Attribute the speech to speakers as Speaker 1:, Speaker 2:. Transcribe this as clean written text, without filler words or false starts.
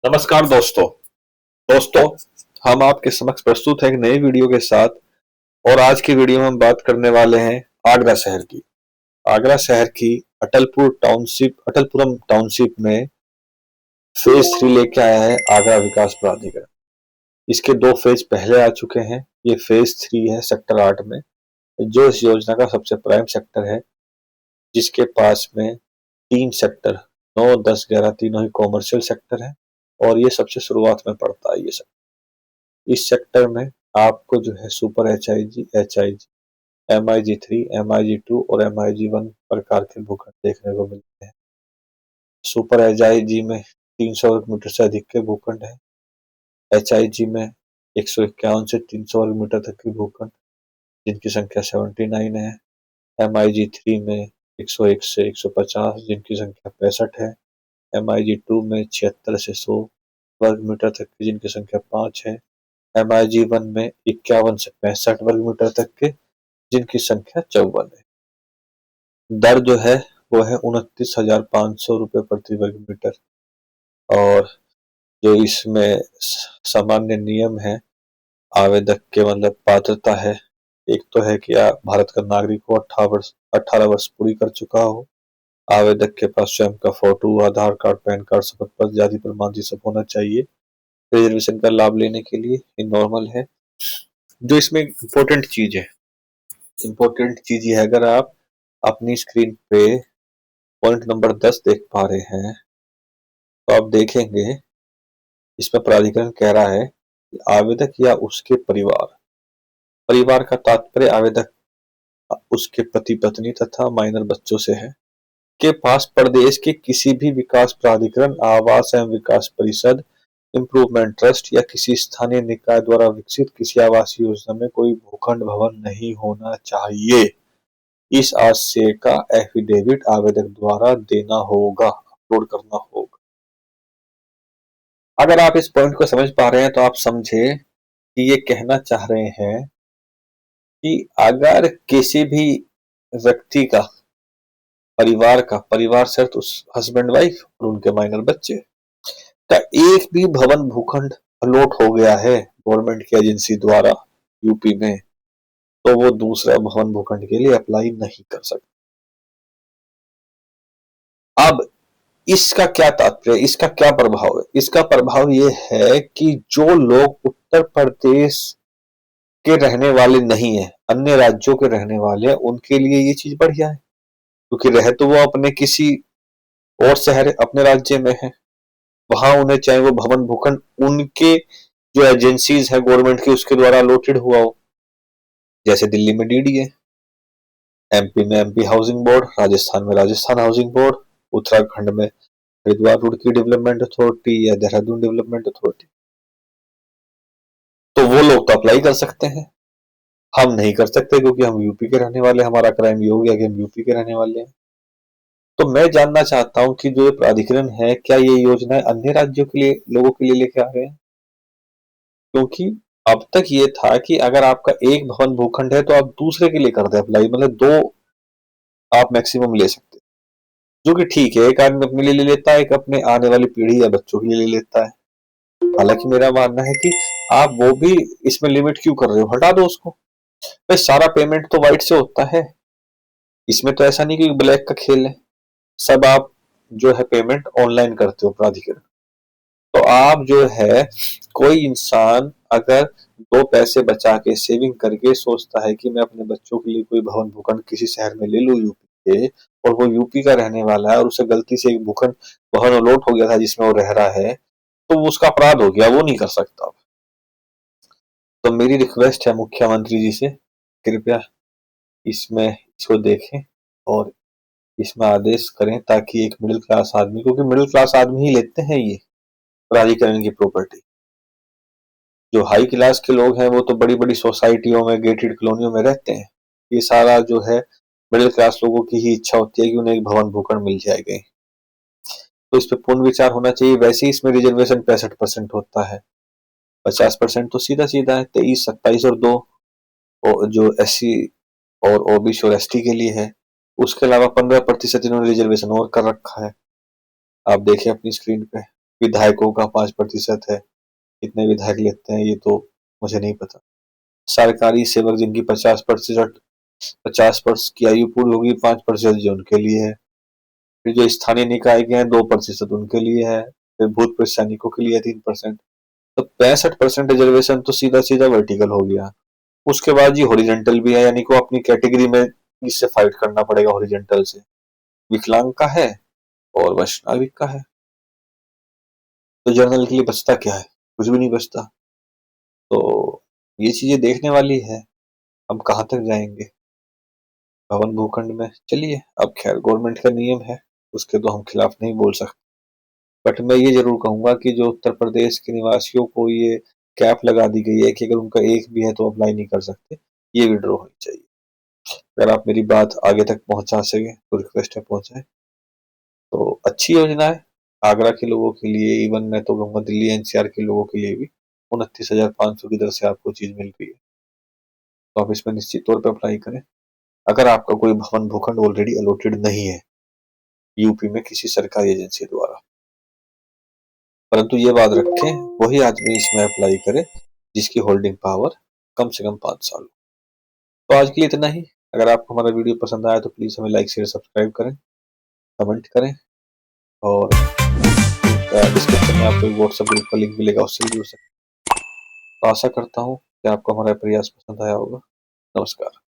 Speaker 1: नमस्कार दोस्तों, हम आपके समक्ष प्रस्तुत हैं एक नई वीडियो के साथ। और आज की वीडियो में हम बात करने वाले हैं आगरा शहर की। आगरा शहर की अटलपुरम टाउनशिप में फेज 3 लेके आया है आगरा विकास प्राधिकरण। इसके 2 फेज पहले आ चुके हैं। ये फेज 3 है सेक्टर 8 में, जो इस योजना का सबसे प्राइम सेक्टर है, जिसके पास में 3 सेक्टर 9, 10, 11 तीनों ही कॉमर्शियल सेक्टर है। और ये सबसे शुरुआत में पड़ता है। ये इस सेक्टर में आपको जो है सुपर HIG, MIG3, MIG2 और MIG1 प्रकार के भूखंड देखने को मिलते हैं। सुपर HIG में 300 वर्ग मीटर से अधिक के भूखंड है। HIG में 151 से 300 वर्ग मीटर तक की भूखंड, जिनकी संख्या 79 है। MIG3 में 101 से 150, जिनकी संख्या 65 है। MIG2 में 76 से 100 वर्ग मीटर तक की, जिनकी संख्या 5 है। MIG1 में 51 से 65 वर्ग मीटर तक के, जिनकी संख्या 54 है। दर जो है वो है 29,500 रुपये प्रति वर्ग मीटर। और जो इसमें सामान्य नियम है आवेदक के, मतलब पात्रता है, एक तो है कि भारत का नागरिक हो, 18 वर्ष पूरी कर चुका हो, आवेदक के पास स्वयं का फोटो, आधार कार्ड, पैन कार्ड, शपथ पत्र, जाति प्रमाण सब होना चाहिए रिजर्वेशन का लाभ लेने के लिए। ये नॉर्मल है। जो इसमें इम्पोर्टेंट चीज ये है, अगर आप अपनी स्क्रीन पे पॉइंट नंबर 10 देख पा रहे हैं, तो आप देखेंगे इसमें प्राधिकरण कह रहा है कि आवेदक या उसके परिवार का तात्पर्य आवेदक, उसके पति पत्नी तथा माइनर बच्चों से है, के पास प्रदेश के किसी भी विकास प्राधिकरण, आवास एवं विकास परिषद, इम्प्रूवमेंट ट्रस्ट या किसी स्थानीय निकाय द्वारा विकसित किसी आवास योजना में कोई भूखंड भवन नहीं होना चाहिए। इस आशय का एफिडेविट आवेदक द्वारा देना होगा, अपलोड करना होगा। अगर आप इस पॉइंट को समझ पा रहे हैं तो आप समझे कि ये कहना चाह रहे हैं कि अगर किसी भी व्यक्ति का परिवार से तो हस्बैंड वाइफ और उनके माइनर बच्चे का एक भी भवन भूखंड अलॉट हो गया है गवर्नमेंट की एजेंसी द्वारा यूपी में, तो वो दूसरा भवन भूखंड के लिए अप्लाई नहीं कर सकते। अब इसका क्या तात्पर्य, इसका क्या प्रभाव है? इसका प्रभाव ये है कि जो लोग उत्तर प्रदेश के रहने वाले नहीं है, अन्य राज्यों के रहने वाले हैं, उनके लिए ये चीज बढ़िया है, क्योंकि रह तो वो अपने किसी और शहर अपने राज्य में है, वहां उन्हें चाहे वो भवन भूखंड उनके जो एजेंसीज है गवर्नमेंट की उसके द्वारा अलॉटेड हुआ हो। जैसे दिल्ली में DD है, MP में MP हाउसिंग बोर्ड, राजस्थान में राजस्थान हाउसिंग बोर्ड, उत्तराखंड में हरिद्वार रुड़की डेवलपमेंट अथॉरिटी या देहरादून डेवलपमेंट अथॉरिटी। तो वो लोग तो अप्लाई कर सकते हैं, हम नहीं कर सकते क्योंकि हम यूपी के रहने वाले, हमारा क्राइम ये हो गया कि हम यूपी के रहने वाले हैं। तो मैं जानना चाहता हूं कि जो प्राधिकरण है, क्या ये योजनाएं अन्य राज्यों के लिए लोगों के लिए लेके आ रहे हैं? क्योंकि अब तक ये था कि अगर आपका एक भवन भूखंड है तो आप दूसरे के लिए करते अप्लाई, मतलब 2 आप मैक्सिमम ले सकते, जो कि ठीक है, एक आदमी अपने लिए ले लेता है, एक अपने आने वाली पीढ़ी या बच्चों के लिए ले लेता है। हालांकि मेरा मानना है कि आप वो भी इसमें लिमिट क्यों कर रहे हो, हटा दो उसको। भाई सारा पेमेंट तो वाइट से होता है, इसमें तो ऐसा नहीं कि ब्लैक का खेल है। सब आप जो है पेमेंट ऑनलाइन करते हो प्राधिकरण। तो आप जो है, कोई इंसान अगर 2 पैसे बचा के सेविंग करके सोचता है कि मैं अपने बच्चों के लिए कोई भवन भूखंड किसी शहर में ले लूं यूपी के, और वो यूपी का रहने वाला है और उसे गलती से एक भूखंड भवन अलॉट हो गया था जिसमें वो रह रहा है, तो वो उसका अपराध हो गया, वो नहीं कर सकता। तो मेरी रिक्वेस्ट है मुख्यमंत्री जी से, कृपया इसको देखें और इसमें आदेश करें, ताकि एक मिडिल क्लास आदमी, क्योंकि मिडिल क्लास आदमी ही लेते हैं ये प्राधिकरण की प्रॉपर्टी। जो हाई क्लास के लोग हैं वो तो बड़ी बड़ी सोसाइटियों में, गेटेड कॉलोनियों में रहते हैं। ये सारा जो है मिडिल क्लास लोगों की ही इच्छा होती है कि उन्हें एक भवन भूखंड मिल जाएगा। तो इस पे पूर्ण विचार होना चाहिए। वैसे ही इसमें रिजर्वेशन 65% होता है, 50% तो सीधा सीधा है, 23, 27 और 2 जो SC और OBC और ST के लिए है। उसके अलावा 15% इन्होंने रिजर्वेशन और कर रखा है, आप देखें अपनी स्क्रीन पे। विधायकों का 5% है, कितने विधायक लेते हैं ये तो मुझे नहीं पता। सरकारी सेवक जिनकी 50% की आयु पूरी होगी, 5% जो उनके लिए है। फिर जो स्थानीय निकाय के हैं 2% उनके लिए है। फिर भूतपूर्व सैनिकों के लिए 3%। तो 65% रिजर्वेशन तो सीधा सीधा वर्टिकल हो गया। उसके बाद ये हॉरिजेंटल भी है, यानी कि अपनी कैटेगरी में इससे फाइट करना पड़ेगा हॉरिजेंटल से। विकलांग का है और वैश्य नागरिक का है, तो जर्नल के लिए बचता क्या है? कुछ भी नहीं बचता। तो ये चीजें देखने वाली है, हम कहाँ तक जाएंगे भवन भूखंड में। चलिए, अब खैर गवर्नमेंट का नियम है, उसके तो हम खिलाफ नहीं बोल सकते। बट मैं ये जरूर कहूंगा कि जो उत्तर प्रदेश के निवासियों को ये कैप लगा दी गई है कि अगर उनका एक भी है तो अप्लाई नहीं कर सकते, ये विड्रॉ होनी चाहिए। अगर आप मेरी बात आगे तक पहुंचा सके तो रिक्वेस्ट है पहुंचाए। तो अच्छी योजना है आगरा के लोगों के लिए, इवन मैं तो कहूँगा दिल्ली एनसीआर के लोगों के लिए भी 29,500 की दर से आपको चीज मिल रही है। तो आप इसमें निश्चित तौर पर अप्लाई करें, अगर आपका कोई भवन भूखंड ऑलरेडी अलॉटेड नहीं है यूपी में किसी सरकारी एजेंसी द्वारा। परंतु ये बात रखें, वही आदमी इसमें अप्लाई करे जिसकी होल्डिंग पावर कम से कम 5 साल हो। तो आज के लिए इतना ही। अगर आपको हमारा वीडियो पसंद आया तो प्लीज हमें लाइक शेयर सब्सक्राइब करें, कमेंट करें, और डिस्क्रिप्शन में आपको व्हाट्सएप ग्रुप का लिंक मिलेगा, उससे भी जुड़ सकते हैं। तो आशा करता हूँ कि आपको हमारा प्रयास पसंद आया होगा। नमस्कार।